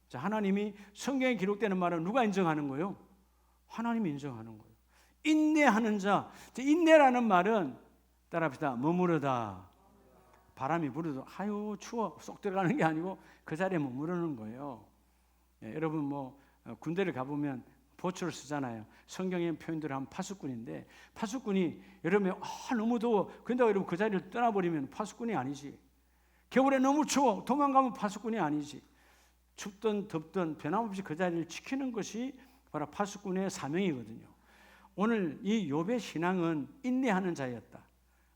S1: 자, 하나님이 성경에 기록되는 말은 누가 인정하는 거예요? 하나님이 인정하는 거예요. 인내하는 자. 인내라는 말은 따라합시다. 머무르다. 바람이 불어도 아유 추워 쏙 들어가는 게 아니고 그 자리에 머무르는 거예요. 여러분 뭐 군대를 가보면 보초를 쓰잖아요. 성경의 표현대로 하면 파수꾼인데, 파수꾼이 여름에 너무 더워 근데 여러분 그 자리를 떠나버리면 파수꾼이 아니지. 겨울에 너무 추워 도망가면 파수꾼이 아니지. 춥든 덥든 변함없이 그 자리를 지키는 것이 바로 파수꾼의 사명이거든요. 오늘 이 욥의 신앙은 인내하는 자였다.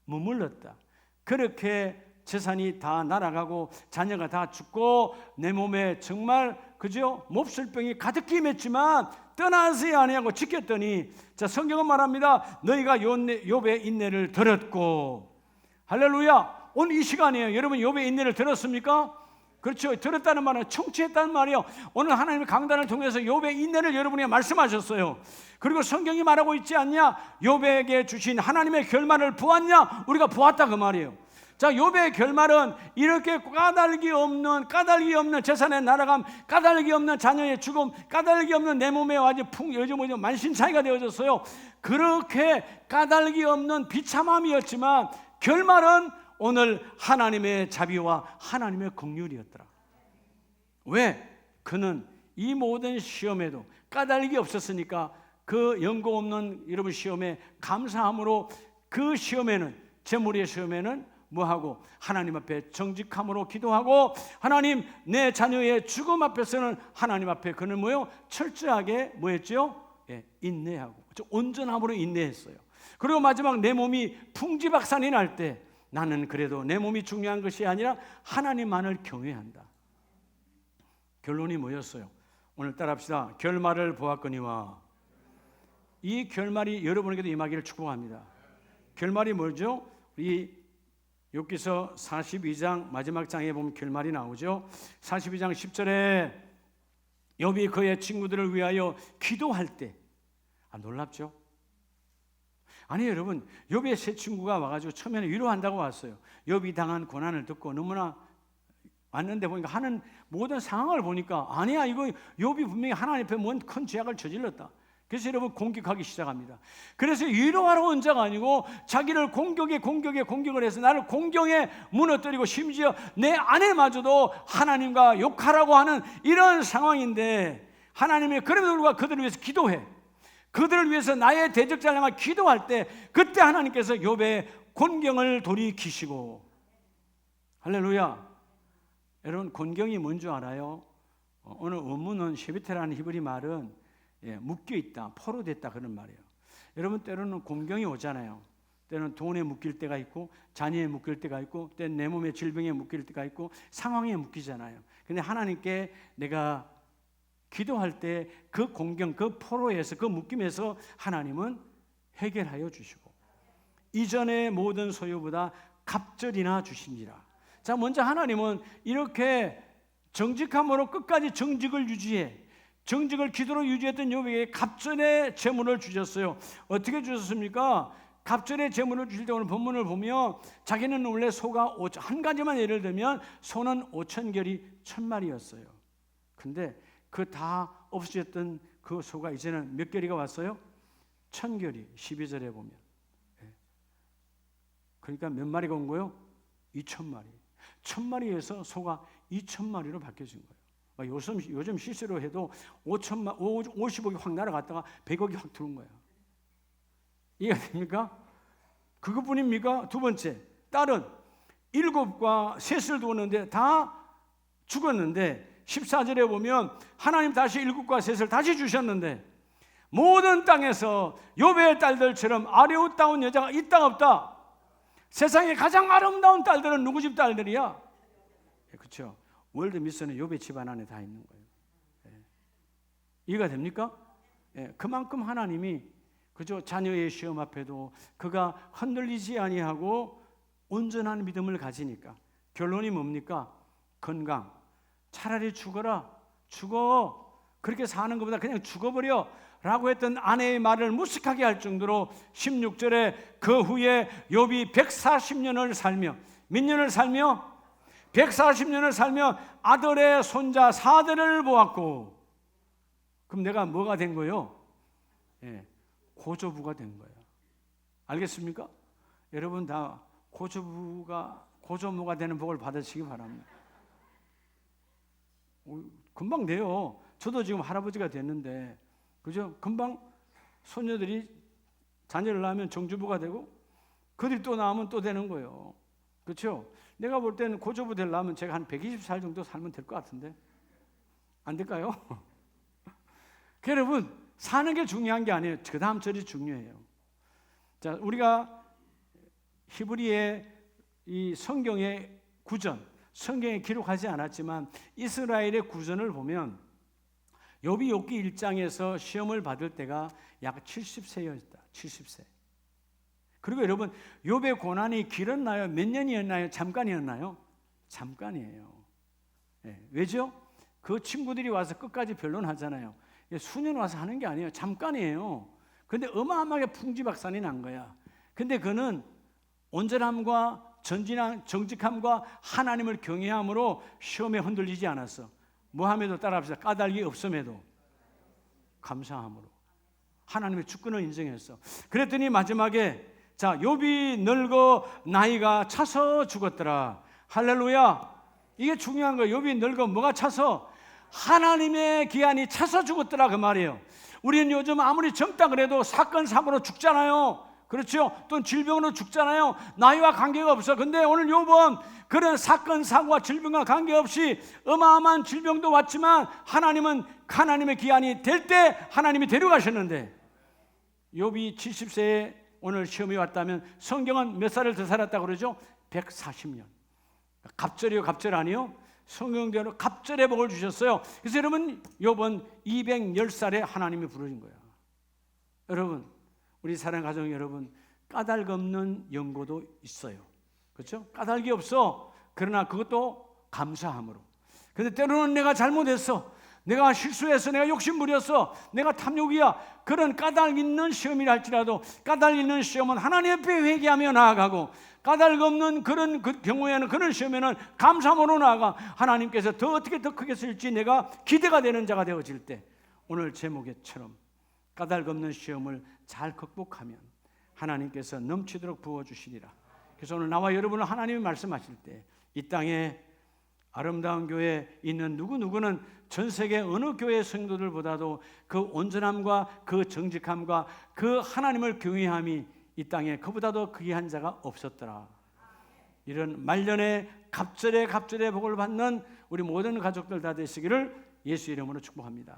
S1: 머물렀다. 그렇게 재산이 다 날아가고 자녀가 다 죽고 내 몸에 정말 그죠? 몹쓸병이 가득히 맺지만 떠나서야 아니하고 지켰더니, 자, 성경은 말합니다. 너희가 욥의 인내를 들었고, 할렐루야. 오늘 이 시간이에요. 여러분 욥의 인내를 들었습니까? 그렇죠. 들었다는 말은 청취했다는 말이에요. 오늘 하나님의 강단을 통해서 욥의 인내를 여러분에게 말씀하셨어요. 그리고 성경이 말하고 있지 않냐? 욥에게 주신 하나님의 결말을 보았냐? 우리가 보았다 그 말이에요. 자, 욥의 결말은 이렇게 까닭이 없는 재산의 날아감, 까닭이 없는 자녀의 죽음, 까닭이 없는 내 몸에 아주 요즘 만신창이가 되어졌어요. 그렇게 까닭이 없는 비참함이었지만 결말은 오늘 하나님의 자비와 하나님의 긍휼이었더라. 왜? 그는 이 모든 시험에도 까닭이 없었으니까 그 연고 없는 여러분 시험에 감사함으로, 그 시험에는, 재물의 시험에는 뭐하고 하나님 앞에 정직함으로 기도하고, 하나님 내 자녀의 죽음 앞에서는 하나님 앞에 그는 뭐요? 철저하게 뭐했죠? 인내하고 온전함으로 인내했어요. 그리고 마지막 내 몸이 풍지박산이 날 때 나는 그래도 내 몸이 중요한 것이 아니라 하나님만을 경외한다. 결론이 뭐였어요? 오늘 따라합시다. 결말을 보았거니와. 이 결말이 여러분에게도 임하기를 축복합니다. 결말이 뭐죠? 이 욥기서 42장 마지막 장에 보면 결말이 나오죠. 42장 10절에 욥이 그의 친구들을 위하여 기도할 때, 놀랍죠? 아니 여러분, 욥의 세 친구가 와가지고 처음에는 위로한다고 왔어요. 욥이 당한 고난을 듣고 너무나 왔는데 보니까 하는 모든 상황을 보니까 아니야, 이거 욥이 분명히 하나님 앞에 뭔 큰 죄악을 저질렀다. 그래서 여러분 공격하기 시작합니다. 그래서 위로하러 온 자가 아니고 자기를 공격을 해서 나를 공경에 무너뜨리고 심지어 내 아내마저도 하나님과 욕하라고 하는 이런 상황인데, 하나님이 그럼에도 불구하고 그들을 위해서 기도해. 그들을 위해서 나의 대적자를 향해 기도할 때 그때 하나님께서 욥의 곤경을 돌이키시고, 할렐루야. 여러분 곤경이 뭔지 알아요? 오늘 원문은 쉐비테라는 히브리 말은 묶여있다, 포로됐다 그런 말이에요. 여러분 때로는 곤경이 오잖아요. 때로는 돈에 묶일 때가 있고 자녀에 묶일 때가 있고 때로는 내 몸의 질병에 묶일 때가 있고 상황에 묶이잖아요. 근데 하나님께 내가 기도할 때 그 곤경, 그 포로에서, 그 묶임에서 하나님은 해결하여 주시고 이전의 모든 소유보다 갑절이나 주시니라. 자, 먼저 하나님은 이렇게 정직함으로 끝까지 정직을 유지해, 정직을 기도로 유지했던 욥에게 갑절의 재물을 주셨어요. 어떻게 주셨습니까? 갑절의 재물을 주실 때 오늘 본문을 보면 자기는 원래 소가 5천, 한 가지만 예를 들면 소는 5,000결이 1,000마리였어요. 근데 그 다 없어졌던 그 소가 이제는 몇 결이가 왔어요? 1,000결이. 12절에 보면. 그러니까 몇 마리가 온 거예요? 2,000마리. 1,000마리에서 소가 2,000마리로 바뀌어진 거예요. 요즘 실수로 해도 50억이 확 날아갔다가 100억이 확 들어온 거예요. 이해가 됩니까? 그것뿐입니까? 두 번째, 딸은 7과 셋을 두었는데 다 죽었는데 14절에 보면 하나님 다시 7과 셋을 다시 주셨는데 모든 땅에서 욥의 딸들처럼 아름다운 여자가 있다 없다? 세상에 가장 아름다운 딸들은 누구 집 딸들이야? 그렇죠. 월드 미션은 욥의 집안 안에 다 있는 거예요. 이해가 됩니까? 그만큼 하나님이 그죠, 자녀의 시험 앞에도 그가 흔들리지 아니하고 온전한 믿음을 가지니까 결론이 뭡니까? 건강. 차라리 죽어라. 죽어. 그렇게 사는 것보다 그냥 죽어버려 라고 했던 아내의 말을 무식하게 할 정도로 16절에 그 후에 욥이 140년을 살며, 몇 년을 살며? 140년을 살며 아들의 손자 4대를 보았고, 그럼 내가 뭐가 된 거예요? 예, 고조부가 된 거예요. 알겠습니까? 여러분 다 고조모가 되는 복을 받으시기 바랍니다. 금방 돼요. 저도 지금 할아버지가 됐는데, 그죠? 금방 손녀들이 자녀를 낳으면 정주부가 되고, 그들이 또 낳으면 또 되는 거예요. 그렇죠? 내가 볼 때는 고조부 되려면 제가 한 120살 정도 살면 될 것 같은데, 안 될까요? 여러분, 사는 게 중요한 게 아니에요. 그 다음 절이 중요해요. 자, 우리가 히브리의 이 성경의 구전, 성경에 기록하지 않았지만 이스라엘의 구전을 보면 욥이 욥기 1장에서 시험을 받을 때가 약 70세였다. 70세. 그리고 여러분, 욥의 고난이 길었나요? 몇 년이었나요? 잠깐이었나요? 잠깐이에요. 네, 왜죠? 그 친구들이 와서 끝까지 변론하잖아요. 수년 와서 하는 게 아니에요. 잠깐이에요. 근데 어마어마하게 풍지박산이 난 거야. 근데 그는 온전함과 정직함과 하나님을 경외함으로 시험에 흔들리지 않았어. 뭐함에도 따라합시다. 까닭이 없음에도 감사함으로 하나님의 주권을 인정했어. 그랬더니 마지막에 자, 욥이 늙어 나이가 차서 죽었더라. 할렐루야. 이게 중요한 거예요. 욥이 늙어 뭐가 차서? 하나님의 기한이 차서 죽었더라 그 말이에요. 우리는 요즘 아무리 젊다 그래도 사건 사고로 죽잖아요. 그렇죠? 또는 질병으로 죽잖아요. 나이와 관계가 없어. 근데 오늘 욥은 그런 사건 사고와 질병과 관계없이 어마어마한 질병도 왔지만 하나님은 하나님의 기한이 될 때 하나님이 데려가셨는데, 욥이 70세에 오늘 시험이 왔다면 성경은 몇 살을 더 살았다고 그러죠? 140년. 갑절이요 갑절 아니요? 성경대로 갑절의 복을 주셨어요. 그래서 여러분, 욥은 210살에 하나님이 부르신 거예요. 여러분, 우리 사랑 가정 여러분, 까닭 없는 연고도 있어요. 그렇죠? 까닭이 없어. 그러나 그것도 감사함으로. 근데 때로는 내가 잘못했어, 내가 실수했어, 내가 욕심부렸어, 내가 탐욕이야. 그런 까닭 있는 시험이라 할지라도 까닭 있는 시험은 하나님 앞에 회개하며 나아가고, 까닭 없는 그런 경우에는, 그런 시험에는 감사함으로 나아가 하나님께서 더 어떻게 더 크게 쓸지 내가 기대가 되는 자가 되어질 때, 오늘 제목에처럼 까닭 없는 시험을 잘 극복하면 하나님께서 넘치도록 부어주시리라. 그래서 오늘 나와 여러분은 하나님이 말씀하실 때 이 땅에 아름다운 교회에 있는 누구누구는 전 세계 어느 교회 성도들보다도 그 온전함과 그 정직함과 그 하나님을 경외함이 이 땅에 그보다도 귀한 자가 없었더라. 이런 말년에 갑절의 복을 받는 우리 모든 가족들 다 되시기를 예수 이름으로 축복합니다.